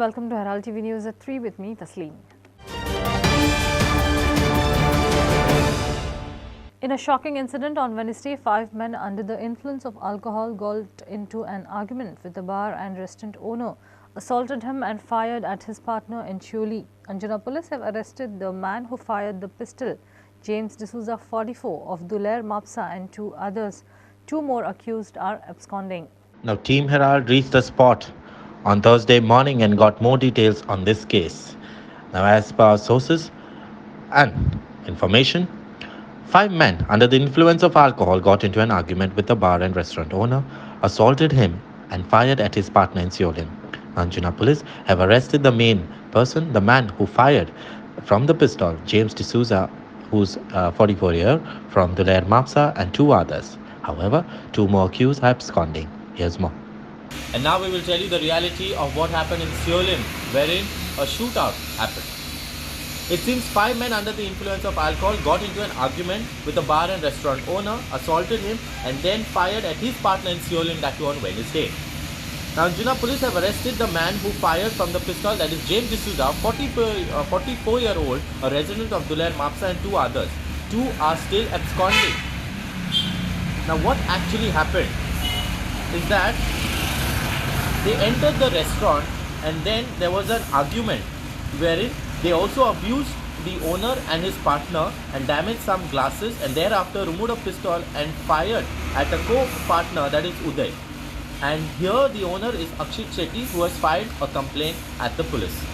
welcome to Herald TV News at 3 with me, Tasleem. In a shocking incident on Wednesday, 5 men under the influence of alcohol got into an argument with the bar and restaurant owner, assaulted him and fired at his partner in Siolim. Anjuna police have arrested the man who fired the pistol, James D'Souza, 44, of Duler Mapsa, and 2 others. 2 more accused are absconding. Now, Team Herald reached the spot on Thursday morning and got more details on this case. Now, as per our sources and information, 5 men under the influence of alcohol got into an argument with the bar and restaurant owner, assaulted him and fired at his partner in Siolim. Anjuna police have arrested the main person, the man who fired from the pistol, James D'Souza, who's 44-year, from Duler Mapsa, and 2 others. However, 2 more accused are absconding. Here's more. And now we will tell you the reality of what happened in Siolim, wherein a shootout happened. It seems 5 men under the influence of alcohol got into an argument with the bar and restaurant owner, assaulted him, and then fired at his partner in Siolim, that too on Wednesday. Now, Anjuna police have arrested the man who fired from the pistol, that is James D'Souza, 44-year-old, a resident of Duler Mapsa, and 2 others. 2 are still absconding. Now, what actually happened is that they entered the restaurant and then there was an argument wherein they also abused the owner and his partner and damaged some glasses, and thereafter removed a pistol and fired at a co-partner, that is Uday. And here the owner is Akshit Shetty, who has filed a complaint at the police.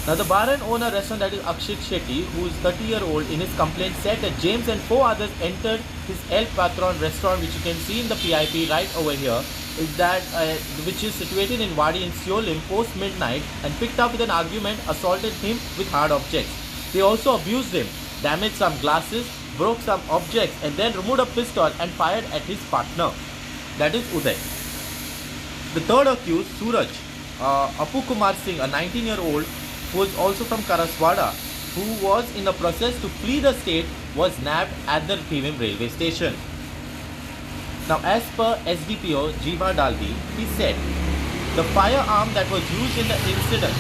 Now, the bar and owner restaurant, that is Akshit Shetty, who is 30-year-old, in his complaint said that James and 4 others entered his El Patron restaurant, which you can see in the PIP right over here, is that which is situated in Wadi in Siolim, post midnight, and picked up with an argument, assaulted him with hard objects. They also abused him, damaged some glasses, broke some objects, and then removed a pistol and fired at his partner, that is Uday. The third accused, Suraj Apu Kumar Singh, a 19-year-old, who was also from Karaswada, who was in the process to flee the state, was nabbed at the Bhimim railway station. Now, as per SDPO Jeeva Dalvi, he said the firearm that was used in the incident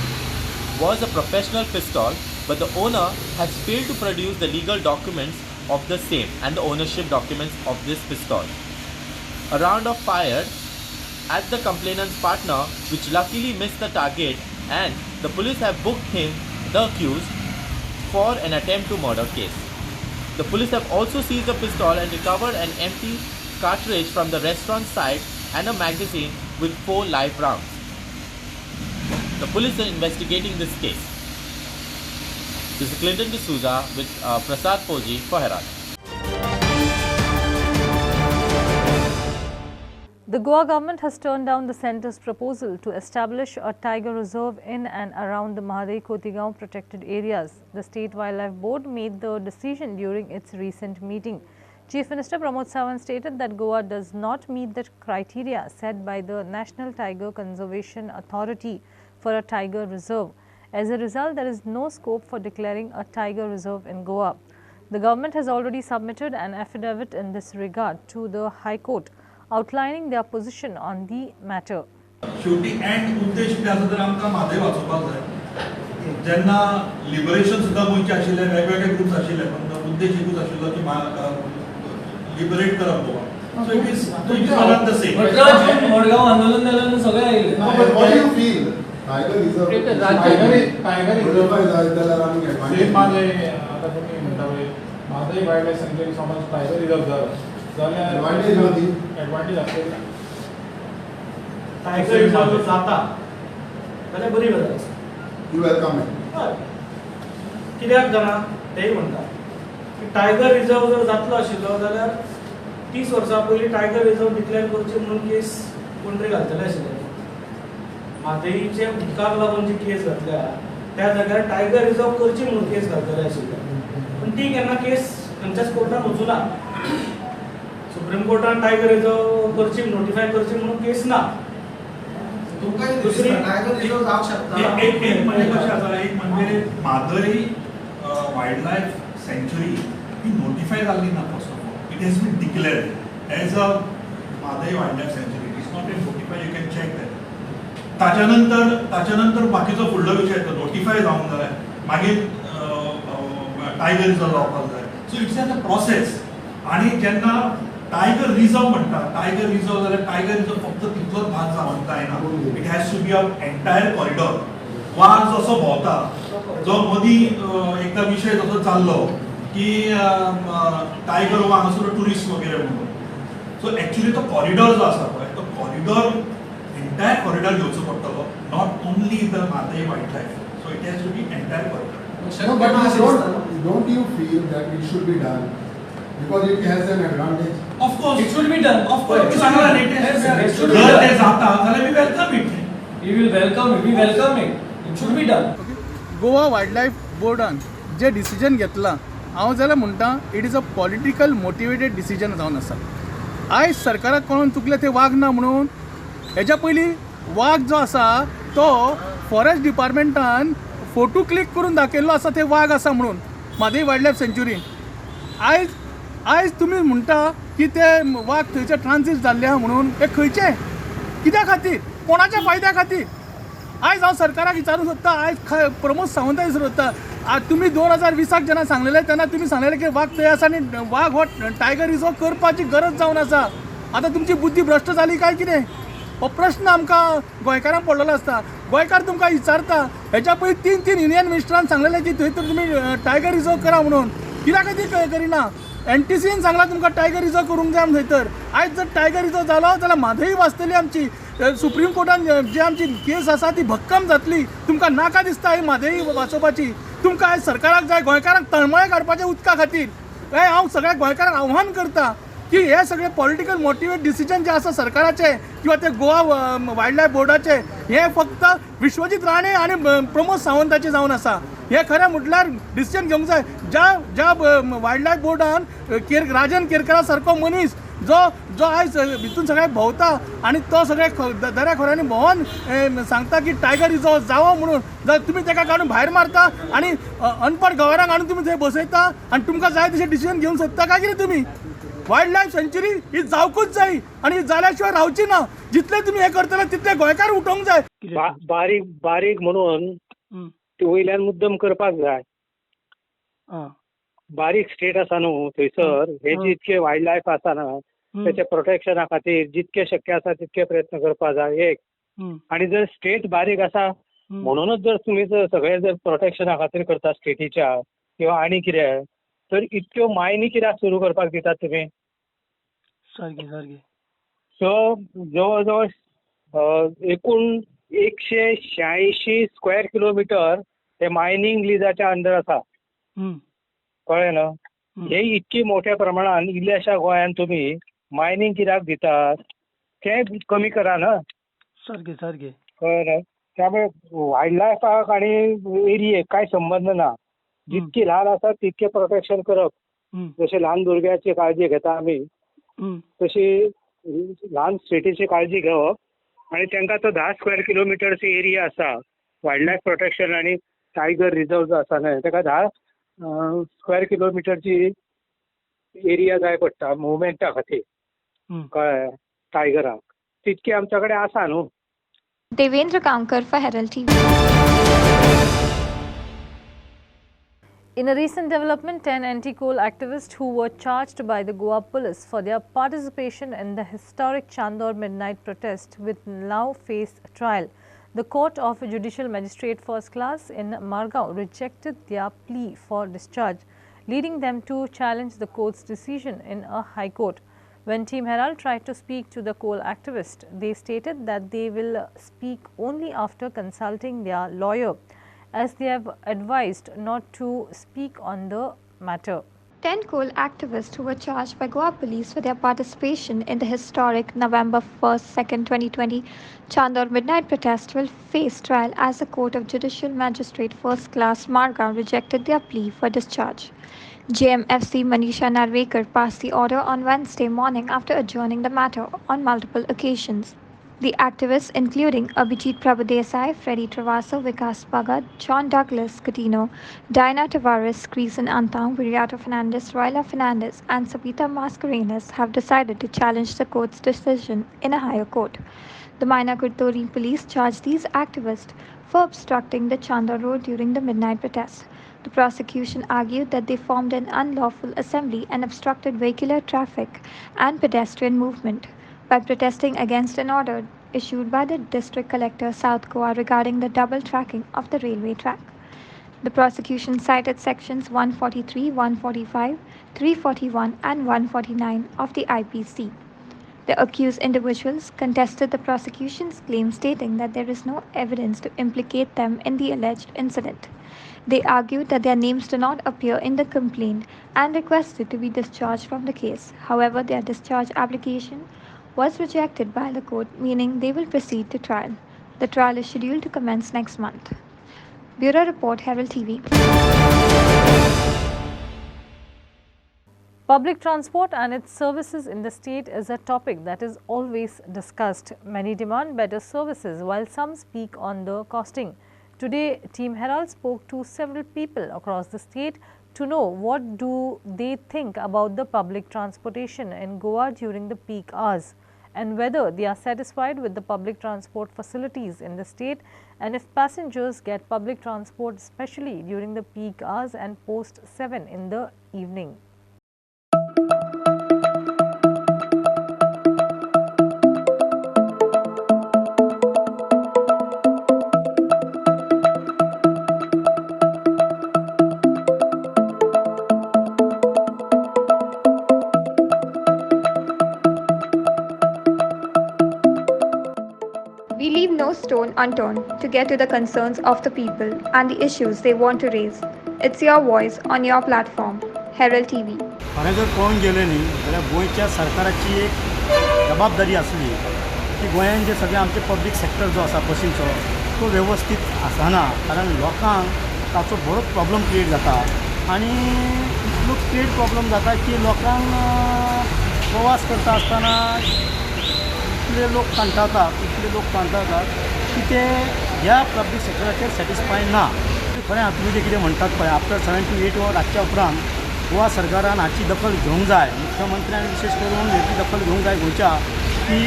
was a professional pistol, but the owner has failed to produce the legal documents of the same and the ownership documents of this pistol. A round of fired at the complainant's partner, which luckily missed the target, and the police have booked him, the accused, for an attempt to murder case. The police have also seized the pistol and recovered an empty cartridge from the restaurant side and a magazine with 4 live rounds. The police are investigating this case. This is Clinton D'Souza with Prasad Poji for Herald. The Goa government has turned down the centre's proposal to establish a tiger reserve in and around the Mahadai-Kotigaon protected areas. The State Wildlife Board made the decision during its recent meeting. Chief Minister Pramod Sawant stated that Goa does not meet the criteria set by the National Tiger Conservation Authority for a tiger reserve. As a result, there is no scope for declaring a tiger reserve in Goa. The government has already submitted an affidavit in this regard to the High Court, outlining their position on the matter. शेवटी and उद्देश कितें आसा तर आमकां म्हादय वाचोवपाक जाय. जेन्ना liberation सुद्दां गोंयचे आशिल्ले, वेगवेगळे ग्रुप्स आशिल्ले, पण उद्देश एकूच आशिल्लो की लिबरेट करप Goa. So it is one and the same. Madgaon आंदोलन जालें सगळे आयले. But what do you feel? Tiger reserve. Tiger reserve जाय जाल्यार आमी एडवांटेज म्हादय आतां तुमी म्हणटा पळय म्हादय वायल्ड लायफ सँक्चुरी समज टायगर रिजर्व जाल्यार एडवांटेज होती. एडवांटेज आसली टायगर रिजर्व जाता जाल्यार बरी गजाल आसा. You welcome it. हय. कित्याक जाणा तेय म्हणटा की टायगर रिजर्व जर जातलो आशिल्लो जाल्यार 30 वर्सां पयलीं टायगर रिजर्व डिक्लेअर करचे म्हणून केस कोण घालतले आशिल्ले. म्हादयीचे उदकाक लागून जी केस घातल्या त्या जाग्यार टायगर रिजर्व करची म्हणून केस घालतले आशिल्ले. पण ती केन्ना केस खंयच्याच कोर्टान वचूना. सुप्रीम कोर्टान टायगर रिजर्व करची नोटिफाय करची म्हणून केस ना. दुसरी टायगर रिजर्व जावंक शकता. एक म्हणजे कशें आसा, एक म्हणजे म्हादय वायल्ड लायफ सँक्चुरी ही नोटिफाय जाल्ली ना. First of all it has been declared as a Mhadei wildlife sanctuary. It is not a notify. You can check that. ताच्या नंतर बाकीचो फुडलो विशय तो नोटिफाय जावंक जाय, मागीर टायगर रिजर्व जावपाक जाय. So it's an a process. आणि जेन्ना टायगर रिजर्व म्हणटा, टायगर रिजर्व जाल्यार टायगर रिजर्व फक्त तितलोच भाग जावंक जायना. It has to be a entire corridor. वाघ जसो भोंवता, जो मदीं एकदा विशय तसो चाललो की टायगर हो हांगासर टुरिस्ट वगैरे म्हणून. सो एक्चुअली तो कॉरिडॉर जो आसा पळय, तो कॉरिडॉर एंटायर कॉरिडॉर घेवचो पडटलो, not only the Mhadei wild life. So it has to be entire corridor. No, but don't you feel that it should be done because it has an advantage? Of course. It should be done. Of course. Sangla न्ही ते. जर ते जाता जाल्यार we welcome it. We will welcome it. We welcome it. It should be done. Goa wildlife बोर्डान जे decision घेतलां, हांव जाल्यार म्हणटा it is a political motivated decision जावन आसा. आयज सरकाराक कळोन चुकले ते वाघ ना म्हणून. हेच्या पयलीं वाघ जो आसा तो फॉरेस्ट डिपार्टमेंटान फोटो क्लिक करून दाखयल्लो आसा ते वाघ आसा म्हणून मादई वायल्ड लायफ सँच्युरीन. आयज तुमी म्हणटा की ते वाघ थंयचे ट्रान्सिट जाल्ले आहा म्हणून. हे खंयचे, कित्या खातीर, कोणाच्या फायद्या खातीर? आयज हांव सरकाराक विचारूंक सोदता, आयज प्रमोद सावंताक विचारूंक सोदता, तुमी 2020 जेन्ना सांगलेले तेन्ना तुमी सांगलेले की वाघ थंय आसा आनी वाघ हो टायगर रिजर्व करपाची गरज जावन आसा. आतां तुमची बुद्धी भ्रश्ट जाली काय कितें? हो प्रश्न आमकां गोंयकारांक पडलेलो आसता. गोंयकार तुमकां विचारता, हेच्या पयलीं 3 युनियन मिनिस्टरान सांगलेले की थंय तर तुमी टायगर रिजर्व करा म्हणून. कित्याक खातीर करिना? एनटीसीन सांगला तुमकां टायगर रिजर्व करूंक जाय थंय. तर आयज जर टायगर रिजर्व जालो जाल्यार म्हादई वाचतली आमची. सुप्रीम कोर्टान जी आमची केस आसा ती भक्कम जातली. तुमकां नाका दिसता ही म्हादई वाचोवपाची? तुमकां आयज सरकाराक जाय गोंयकारांक तळमळे काडपाचे उदका खातीर. हांव सगळ्या गोंयकारांक आव्हान करता की हे सगळे पॉलिटिकल मोटिवेट डिसिजन जे आसा सरकाराचे किंवा ते गोवा वायल्ड लायफ बोर्डाचे, हे फक्त विश्वजीत राणे आणि प्रमोद सावंताचे जावन आसा. हे खरें म्हटल्यार डिसिजन घेवंक जाय. ज्या वायल्ड लायफ बोर्डान राजन केरकरा सारको मनीस जो आयज भितून सगळे भोंवता आनी तो सगळे दर्याखोऱ्यांनी भोंवन सांगता की टायगर रिजर्व जावो म्हणून, जाल्यार तुमी ताका काडून भायर मारता आनी अनपड गवारांक हाडून तुमी थंय बसयता आनी तुमकां जाय तशें डिसिजन घेवंक सोदता काय कितें तुमी? वायल्ड लायफ सँच्युरी ही जावकूच जाय आनी जाल्या शिवाय रावची ना. जितले तुमी हे करतले तितले गोंयकार उठोवंक जाय. बारीक बारीक म्हणून वयल्यान मुद्दम करपाक जाय. बारीक स्टेट आसा न्हू थंयसर, हे जितके वायल्ड लायफ आसा ना त्याच्या प्रोटेक्शना खातीर जितके शक्य आसा तितके प्रयत्न करपाक जाय. एक आणि जर स्टेट बारीक आसा म्हणूनच जर तुम्ही जर सगळे जर प्रोटेक्शना खातीर करता स्टेटीच्या किंवा आनी कितें, तर इतक्यो मायनी कित्याक सुरू करपाक दितात तुमी? सारकें सारकें. सो जवळ जवळ एकूण 186 स्क्वेअर किलोमीटर ते मायनिंग लिजाच्या अंडर आसा. कळ्ळें ना? हे इतकी मोठ्या प्रमाणात इल्ल्याशा गोंयान तुम्ही मायनिंग कित्याक दितात ते कमी करा ना. सारकें सारकें. कळ्ळें ना? त्यामुळे वायल्ड लायफाक आणि एरियेक काय संबंध ना. जितकी ल्हान आसा तितके प्रोटेक्शन करप. जशे ल्हान भुरग्याची काळजी घेता आमी तशी ल्हान स्टेटीची काळजी घेवप आणि तांकां तो 10 स्क्वेअर किलोमिटरची एरिया आसा वायल्ड लायफ प्रोटेक्शन आणि टायगर रिजर्व जो आसा न्हय ताका 10 स्क्वेअर किलोमिटरची एरिया जाय पडटा मुवमेंटा खातीर. कळ्ळें? टायगराक तितके आमच्या कडेन आसा न्हू. Devendra कामकर for Herald TV. In a recent development, 10 anti-coal activists who were charged by the Goa police for their participation in the historic Chandor midnight protest will now face trial. The Court of Judicial Magistrate First Class in Margao rejected their plea for discharge, leading them to challenge the court's decision in a high court. When Team Herald tried to speak to the coal activist, they stated that they will speak only after consulting their lawyer, as they have advised not to speak on the matter. 10 coal activists who were charged by Goa police for their participation in the historic November 1st, 2nd, 2020 Chandor midnight protest will face trial as the Court of Judicial Magistrate First Class Margao rejected their plea for discharge. JMFC Manisha Narvekar passed the order on Wednesday morning after adjourning the matter on multiple occasions. The activists, including Abhijit Prabhudesai, Freddie Travaso, Vikas Bhagat, John Douglas Coutinho, Diana Tavares, Creason Antang, Viriato Fernandez, Royla Fernandez, and Sabita Mascarenas, have decided to challenge the court's decision in a higher court. The Mainakurtori police charged these activists for obstructing the Chandor Road during the midnight protest. The prosecution argued that they formed an unlawful assembly and obstructed vehicular traffic and pedestrian movement by protesting against an order issued by the district collector South Goa regarding the double tracking of the railway track. The prosecution cited sections 143, 145, 341, and 149 of the IPC. The accused individuals contested the prosecution's claim, stating that there is no evidence to implicate them in the alleged incident. They argued that their names do not appear in the complaint and requested to be discharged from the case. However, their discharge application was rejected by the court, meaning they will proceed to trial. The trial is scheduled to commence next month. Bureau Report, Herald TV. Public transport and its services in the state is a topic that is always discussed. Many demand better services while some speak on the costing. Today, Team Herald spoke to several people across the state to know what do they think about the public transportation in Goa during the peak hours and whether they are satisfied with the public transport facilities in the state and if passengers get public transport especially during the peak hours and post 7 in the evening. We leave no stone unturned to get to the concerns of the people and the issues they want to raise. It's your voice on your platform. Herald TV. खरें जर पळोवंक गेलें न्ही जाल्यार गोंयच्या सरकाराची एक जबाबदारी आसली की गोंयांत जे सगळे आमचे पब्लीक सेक्टर जो आसा बसींचो तो वेवस्थीत आसना कारण लोकांक ताचो बरोच प्रॉब्लम क्रिएट जाता आनी इतलो क्रिएट प्रॉब्लम जाता की लोकांक प्रवास करता आसतना इतले लोक कांटाळटात की ते ह्या पब्लीक सेक्टराचेर सॅटिस्फाय ना खरें तुमी कितें म्हणटात पळय आफ्टर 7 to 8 वर रातच्या उपरांत गोवा सरकारान हाची दखल घेवंक जाय मुख्यमंत्र्यान विशेष करून हेची दखल घेवंक जाय गोंयच्या की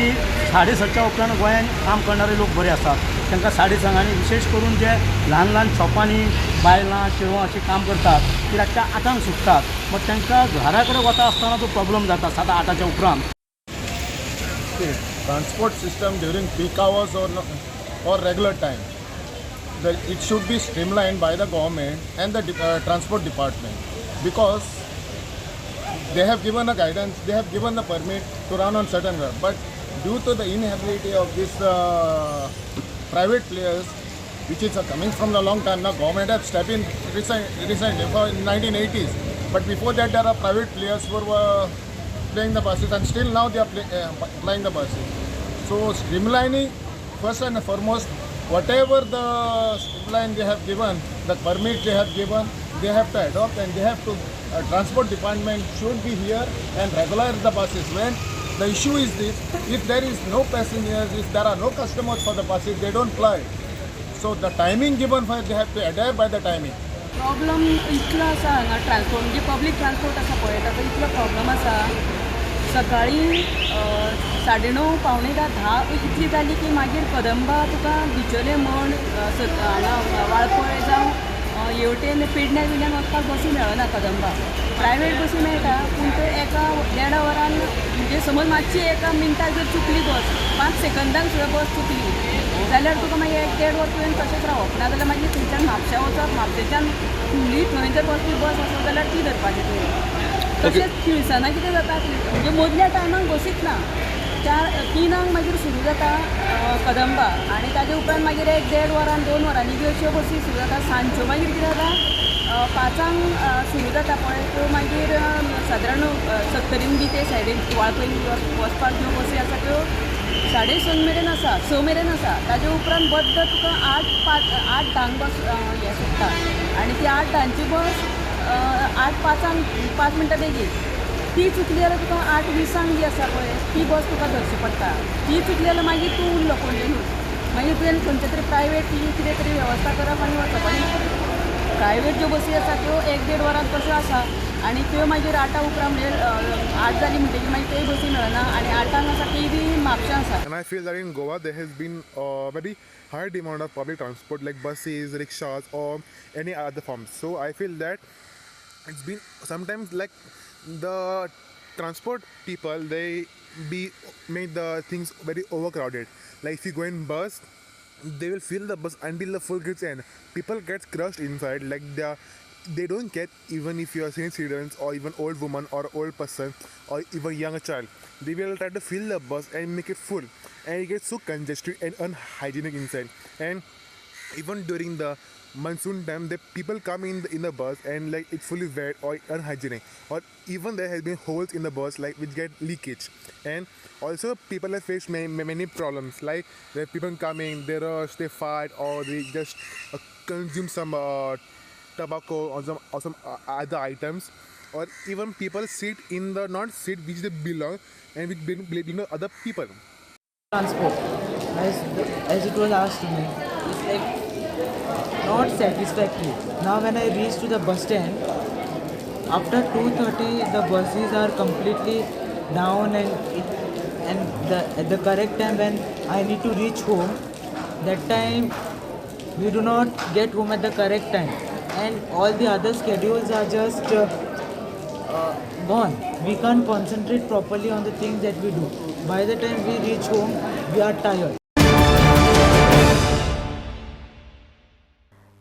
7:30च्या उपरांत गोंयांत काम करणारे लोक बरे आसात तांकां 7:30 आनी विशेष करून जे ल्हान ल्हान शॉपांनी बायलां चेडवां अशीं काम करतात ती रातच्या 8 सुट्टात मग तांकां घरा कडेन वता आसतना तो प्रॉब्लम जाता 7-8च्या उपरांत. Transport system during peak hours or regular time, it should be streamlined by the government and the transport department because they have given a guidance, they have given the permit to run on certain route, but due to the inability of these private players, which is coming from a long time now, government have stepped in recently for 1980s, but before that there are private players who were playing the buses and still now they are playing the buses. So streamlining first and foremost, whatever the streamline they have given, the permit they have given, they have to adopt and they have to transport department should be here and regularize the buses. When the issue is this, if there is no passengers, if there are no customers for the buses, they don't fly. So the timing given for they have to adapt by the timing. Problem इतलो आसा हांगा transport म्हणजे public transport आसा पळय ताका इतलो problem आसा सकाळीं 9:30 पावणे 10 इतली जाली की मागीर कदंबा तुका बिचोले म्हण हांगा वाळपय जावं येवटेन पेडण्या बिडण्यान वचपाक बसी मेळना कदंबा प्रायवेट बसी मेळटा पूण ते एका 1.5 वरान म्हणजे समज मातशी एका मिनटाक जर चुकली बस 5 सेकंदांक सुद्दां बस चुकली जाल्यार तुका मागीर 1-1.5 वर तुवें तशेंच रावप ना जाल्यार मागीर थंयच्यान म्हापश्या वचप म्हापशेच्यान फुडली थंय जर वचपी बस आसत जाल्यार ती धरपाची तुवें तशेंच तिळसाना कितें जाता म्हणजे मदल्या टायमाक बसीच ना 3 मागीर सुरू जाता कदंबा आनी ताजे उपरांत मागीर 1-1.5 वरान 2 वरांनी बी अश्यो बसी सुरू जाता सांजच्यो मागीर कितें जाता 5 सुरू जाता पळय त्यो मागीर सादारण 70 बी ते सायडीन वाळपय वचपाक ज्यो बसी आसा त्यो 6:30 मेरेन आसा 6 मेरेन आसा ताजे उपरांत बद्द तुका 8:10 बस हें सुट्टा आनी ती 8:10ची बस 8:05 5 मिनटां बेगीन ती चुकली जाल्यार तुका 8:20 जी आसा पळय ती बस तुका धरची पडटा ती चुकली जाल्यार मागीर तूं उरलो पडलें मागीर तुवें खंयचे तरी प्रायवेट कितें तरी वेवस्था करप आनी वचप आनी प्रायवेट ज्यो बसी आसा त्यो 1-1.5 वरांत कश्यो आसा आनी त्यो मागीर 8 उपरांत म्हणजे 8 जाली म्हणटकीर मागीर तेय बसी मेळना आनी 8 आसा ती बी म्हापशां आसा. And I feel that in Goa there has been very high demand of public transport like buses, rickshaws or any other forms. So I feel that it's been sometimes like the transport people they make the things very overcrowded. Like if you go in bus, they will fill the bus until the full gets in. People get crushed inside like they don't get even if you are senior citizens or even old woman or old person or even younger child. They will try to fill the bus and make it full, and it gets so congested and unhygienic inside. And even during the monsoon time, the people come in the bus and like it's fully wet or unhygienic, or even there has been holes in the bus like which get leakage. And also people have faced many problems like there are people coming, they rush, they fight, or they just consume some tobacco or some other items, or even people sit in the not seat which they belong and which belong to other people. Transport, as it was asked to me, it's like not satisfactory. Now when I reach to the bus stand, after 2:30 the buses are completely down, and at the correct time when I need to reach home, that time we do not get home at the correct time, and all the other schedules are just gone. We can't concentrate properly on the things that we do. By the time we reach home, we are tired.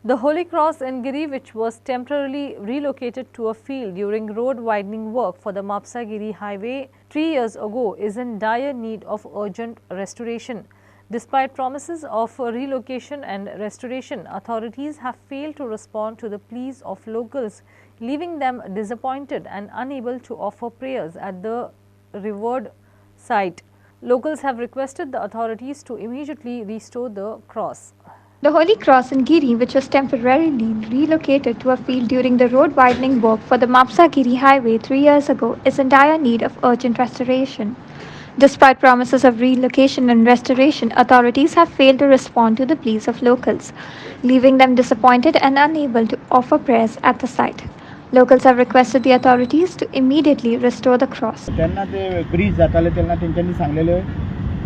The Holy Cross in Giri, which was temporarily relocated to a field during road widening work for the Mapsa-Giri highway 3 years ago, is in dire need of urgent restoration. Despite promises of relocation and restoration, authorities have failed to respond to the pleas of locals, leaving them disappointed and unable to offer prayers at the revered site. Locals have requested the authorities to immediately restore the cross. The Holy Cross in Giri, which was temporarily relocated to a field during the road widening work for the Mapsa-Giri highway 3 years ago, is in dire need of urgent restoration. Despite promises of relocation and restoration, authorities have failed to respond to the pleas of locals, leaving them disappointed and unable to offer prayers at the site. Locals have requested the authorities to immediately restore the cross. तेन्ना ते bridge जाताले तेन्ना तेंच्यांनी सांगलेले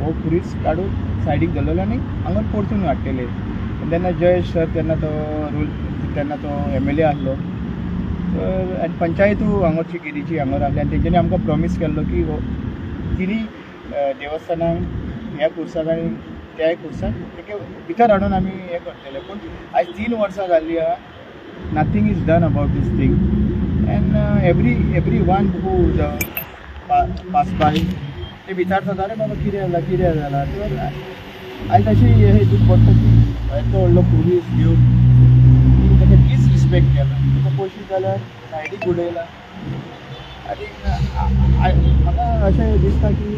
हो bridge काडून सायडीक दवरलेलो आनी हांगा परतून हाडटले. तेन्ना जयेश सर तेन्ना तो MLA आहलो आनी पंचायतू हांगरची गिरीची हांगर आहली आनी तेंच्यांनी आमकां प्रॉमीस केल्लो की तिनी देवस्थानान ह्या कुर्साक आनी त्या कुर्साक तेका भितर हाडून आमी हें करतले. पूण आयज 3 वर्सां जाल्ली आहा, nothing is done about this thing, and everyone who pass by ते विचारतात अरे बाबा कितें जाला तर आयज अशी हे दूख पडटा की येतो व्हडलो पुलीस घेवन ताका डिसरिस्पेक्ट केला, तुका पयशे जाल्यार सायडीक उडयला. आनी म्हाका अशें दिसता की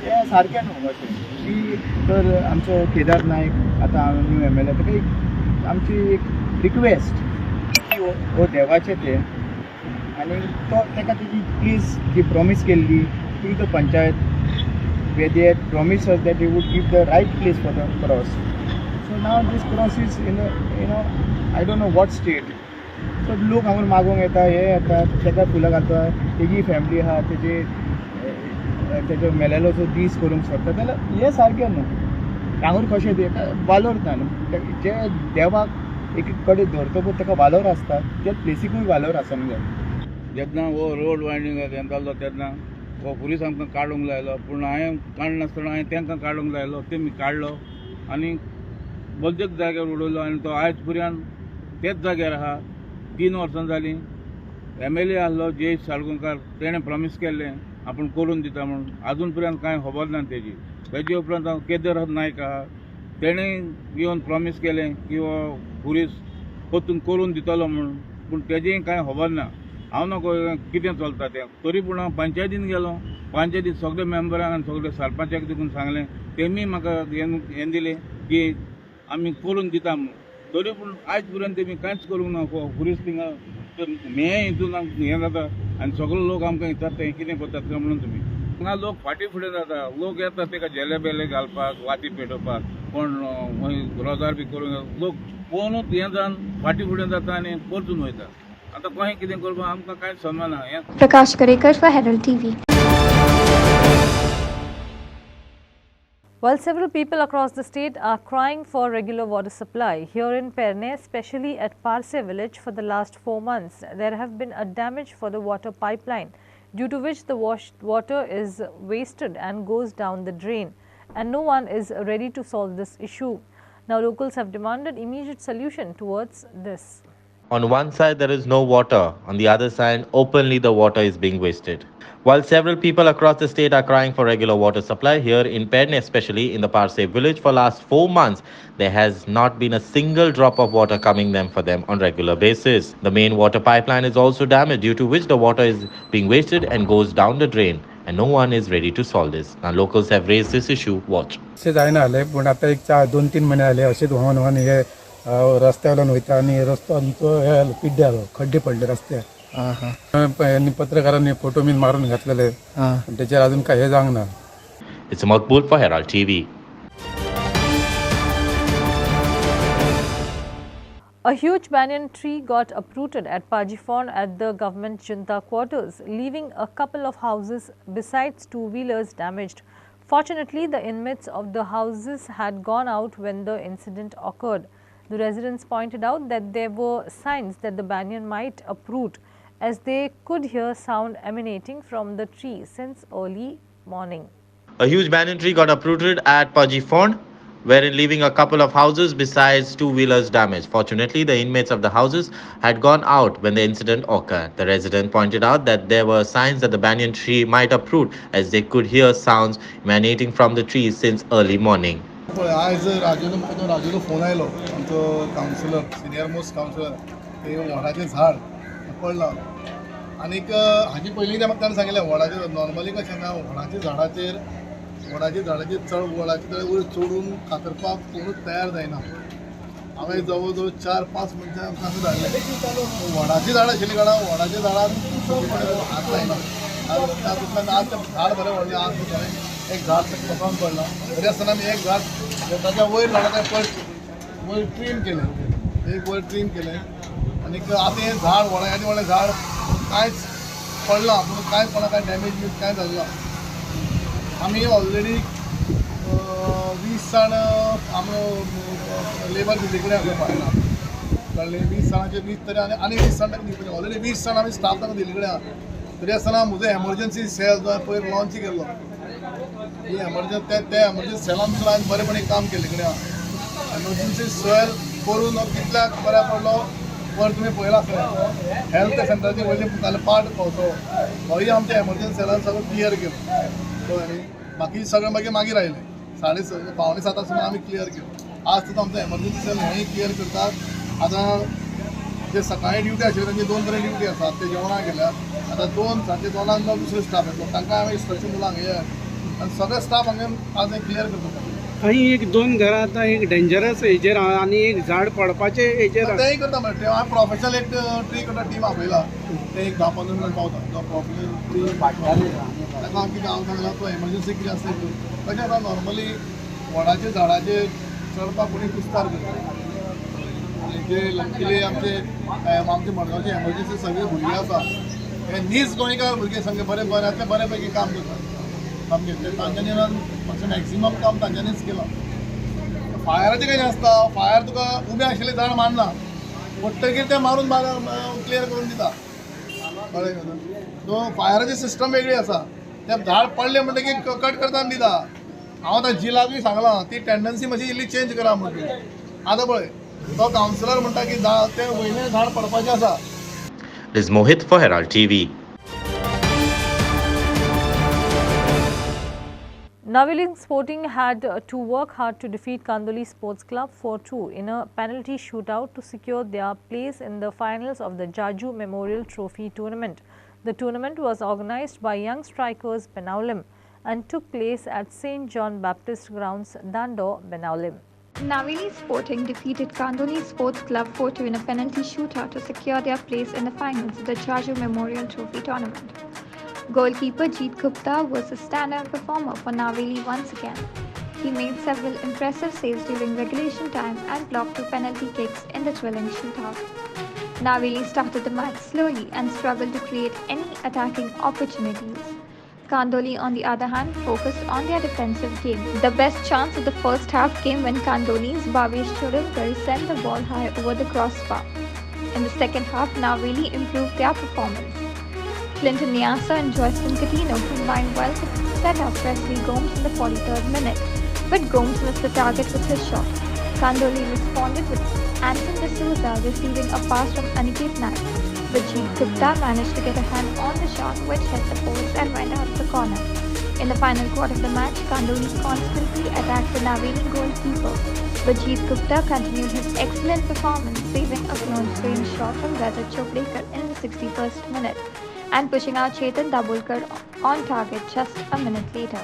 हें सारकें न्हू अशें की तर आमचो केदार नायक आतां हांव न्यू MLA ताका एक आमची एक रिक्वेस्ट की हो देवाचें तें आनी तो ताका तेजी प्लीज जी प्रॉमीस केल्ली through the panchayat where they had promised us that they would give the right place for the cross. So now this cross is in a, I don't know what state. So लोक हांगर मागोंक येता, हे येता, ताका फुलां घालता, तेजी family आहा, तेजो मेलेलो जो दीस करूंक सोदता जाल्यार हें सारकें न्हू. हांगर कशें तें वालोर ना न्हू. जे देवाक एक कडेन धरता पळय ताका वालोर आसता, त्याच प्लेसीकूय वालोर आसूंक जाय. जेन्ना हो रोड वायडींग जातालो तेन्ना हो पुलीस आमकां काडूंक लायलो, पूण हांवें काडनासतना हांवें तांकां काडूंक लायलो, तेमी काडलो आनी बद्दक जाग्यार उडयलो आनी तो आयज पर्यंत तेच जाग्यार आहा. 3 वर्सां जालीं. MLA आहलो जयेश साळगांवकार, तेणें प्रॉमीस केल्लें आपूण करून दिता म्हणून, आजून पर्यंत कांय खबर ना तेजी. तेजे उपरांत हांव केदार नायक आहा, तेणें येवन प्रॉमीस केलें की हो पुलीस परतून करून दितलो म्हणून, पूण तेजेय कांय खबर ना. हांव नको कितें चलता तें. तरी पूण हांव पंचायतीन गेलो, पंचायतीन सगळे मेंबरांक आनी सगळे सरपंचाक देखून सांगलें, तेमी म्हाका हें दिलें की आमी करून दिता म्हणून. तरी पूण आयज पर्यंत तेमी कांयच करूंक ना. पुलीस थिंगा हितून हें जाता आनी सगळे लोक आमकां विचारता हें कितें करतात काय म्हणून तुमी. हांगा लोक फाटीं फुडें जाता, लोक येता तेका जेले बेले घालपाक, वाती पेटोवपाक, कोण रोजार बी करूंक लोक पळोवनूच हें जावन फाटीं फुडें जाता आनी परतून वयता. आतां गोंय कितें करपा आमकां कांयच समजना हें Prakash Karekar for Herald TV. While several people across the state are crying for regular water supply, here in Perne, especially at Parse village for the last 4 months, there have been a damage for the water pipeline, due to which the water is wasted and goes down the drain, and no one is ready to solve this issue. Now locals have demanded immediate solution towards this. On one side, there is no water. On the other side, openly the water is being wasted. While several people across the state are crying for regular water supply, here in Perne, especially in the Parse village, for last 4 months, there has not been a single drop of water coming for them on regular basis. The main water pipeline is also damaged, due to which the water is being wasted and goes down the drain. And no one is ready to solve this. Now locals have raised this issue. Watch. रस्त्यावयल्यान वयता आनी रस्तो आमचो हे पिड्ड्यार खड्डे पडले रस्त्यार पत्रकारांनी photo been मारून घातलेले त्याचेर अजून काय हे जावंक ना. It's Makbul for Herald TV. A huge banyan tree got uprooted at Pajifon at the government junta quarters, leaving a couple of houses besides two-wheelers damaged. Fortunately, the inmates of the houses had gone out when the incident occurred. The residents pointed out that there were signs that the banyan might uproot, as they could hear sound emanating from the tree since early morning. A huge banyan tree got uprooted at Pajifon, wherein leaving a couple of houses besides two-wheelers damaged. Fortunately, the inmates of the houses had gone out when the incident occurred. The resident pointed out that there were signs that the banyan tree might uproot, as they could hear sounds emanating from the tree since early morning. आज राजूलो phone आयलो आमचो councillor senior most councillor ते वडाचें झाड पडलां आनीक हाजी पयलीं ताणें सांगिल्लें वडाचें नॉर्मली कशें ना वडाच्या झाडाचेर चड वडाचे तळे वयर चडून कातरपाक कोणूच तयार जायना. हांवें जवळ जवळ 4-5 मनशां आमकां धाडलें वडाचीं झाडां आशिल्लीं कारणान वडाच्या झाडान हात लायना. तातूंतल्यान आज तें झाड बरें व्हडलें आज बरें एक झाड पसोन पडलां तरी आसतना आमी एक झाड ताच्या वयर झाडाचें वयर ट्रीम केलें एक वयर ट्रीम केलें आनीक आतां हें झाड व्हडलें झाड कांयच पडलां पूण कांय कोणाक कांय डॅमेज बी कांय जालें ना. आमी ऑलरेडी 20 जाण आमचो लेबर दिल्ली कडेन आसलो पायला कळ्ळें 20 जाणांचे 20 तरी आनी 20 जाण ताका ऑलरेडी 20 जाण आमी स्टाफ ताका दिल्ली कडेन आहा. तरी आसतना म्हजो एमर्जन्सी सेल जो पयर लॉन्च केल्लो ही एमर्जन्सी एमर्जन्सी सेलान सुद्दां हांवें बरेपणी काम केल्ले कडेन आहा. एमर्जन्सी सेल करून कितल्याक बऱ्या पडलो वर तुमी पळयला आसतलें हेल्थ सेंटराचेर वयले जाल्यार पार्ट पावतो होय आमच्या एमर्जन्सी सेलान सगळो क्लियर केलो कळ्ळें न्ही. बाकी सगळें मागीर आयलें 6:30 आसतना आमी क्लियर केलो. आज सुद्दां आमचो एमर्जन्सी सेल हेंय क्लियर करतात. आतां जे सकाळीं ड्युटी आशिल्ले तांची 2 पर्यंत ड्युटी आसा ते जेवणाक गेल्यात. आतां 2:00 दुसरे स्टाफ येतलो तांकां हांवें इन्स्ट्रक्शन दिलां हांगा आनी सगळे स्टाफ हांगा आज क्लियर करता. काही 1-2 घरां आतां एक डेंजरस हेजेर आनी एक झाड पडपाचे हेजेर तेंय करता म्हणजे हांवें प्रोफेशनल एक ट्री करता टीम आपयला ते एक 10-15 मिनट पावता तो प्रोफेशनल ट्री ताका हांव कितें हांव सांगलां तो एमर्जन्सी कितें आसता तशें आतां नॉर्मली वडाच्या झाडाचेर चडपाक कोणी कुस्तार करता. जे लकीली आमचे मडगांवचे एमर्जन्सी सगळे भुरगे आसा हे नीज गोंयकार भुरगे सगळे बऱ्यातले बरे पैकी काम करतात. काम घेतले तांच्यांनी मातशें मॅक्सिमम काम तांच्यांनीच केलां. फायराचें कितें आसता फायर तुका उबें आशिल्लें झाड मारना पडटकीर तें मारून क्लियर करून दिता कळ्ळें न्हू. सो फायराची सिस्टम वेगळी आसा. तें झाड पडलें म्हणटकीर कट करता आनी दिता. हांव आतां जिलाक बी सांगलां ती टेंडन्सी मातशी इल्ली चेंज करा म्हणून. आतां पळय तो कावन्सिलर म्हणटा की तें वयलें झाड पडपाचें आसा. This is Mohit for Herald TV. Naviling Sporting had to work hard to defeat Kandoli Sports Club 4-2 in a penalty shootout to secure their place in the finals of the Jaju Memorial Trophy tournament. The tournament was organized by young strikers Benaulim and took place at St. John Baptist Grounds, Dandor, Benaulim. Navili Sporting defeated Kandoli Sports Club 4-2 in a penalty shootout to secure their place in the finals of the Jaju Memorial Trophy tournament. Goalkeeper Jeet Gupta was the standout performer for Navili once again. He made several impressive saves during regulation time and blocked 2 penalty kicks in the thrilling shootout. Naveli started the match slowly and struggled to create any attacking opportunities. Kandoli, on the other hand, focused on their defensive game. The best chance of the first half came when Kandoli's Bhavesh Chodolkar sent the ball high over the crossbar. In the second half, Naveli improved their performance. Clinton Nyasa and Joycelyn Coutinho combined well to set up Wesley Gomes in the 43rd minute, but Gomes missed the target with his shot. Kandoli responded with Anton D'Souza receiving a pass from Aniket Naik. Vijit Gupta managed to get a hand on the shot, which hit the post and went out of the corner. In the final quarter of the match, Kandoli constantly attacked the Naveli goalkeeper. Vijit Gupta continued his excellent performance, saving a close range shot from Rajat Choprekar in the 61st minute and pushing out Chetan Dabholkar on target just a minute later.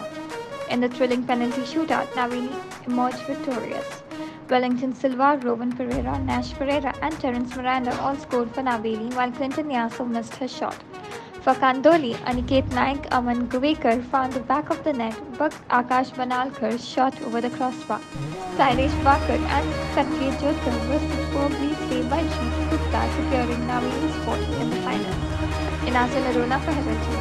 In the thrilling penalty shootout, Naveli emerged victorious. Wellington Silva, Rowan Pereira, Nash Pereira and Terence Miranda all scored for Naveli, while Clinton Nyasa missed his shot. For Kandoli, Aniket Naik, Aman Guvekar found the back of the net, but Akash Banalkar's shot over the crossbar. Sairesh Vakar and Satya Jotkar were superbly saved by Jeet Gupta, securing Naveli's spot in the final. Inasa Narona for Herald TV.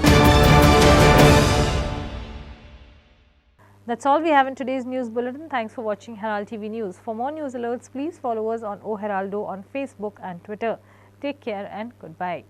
That's all we have in today's news bulletin. Thanks for watching Herald TV News. For more news alerts, please follow us on O Heraldo on Facebook and Twitter. Take care and goodbye.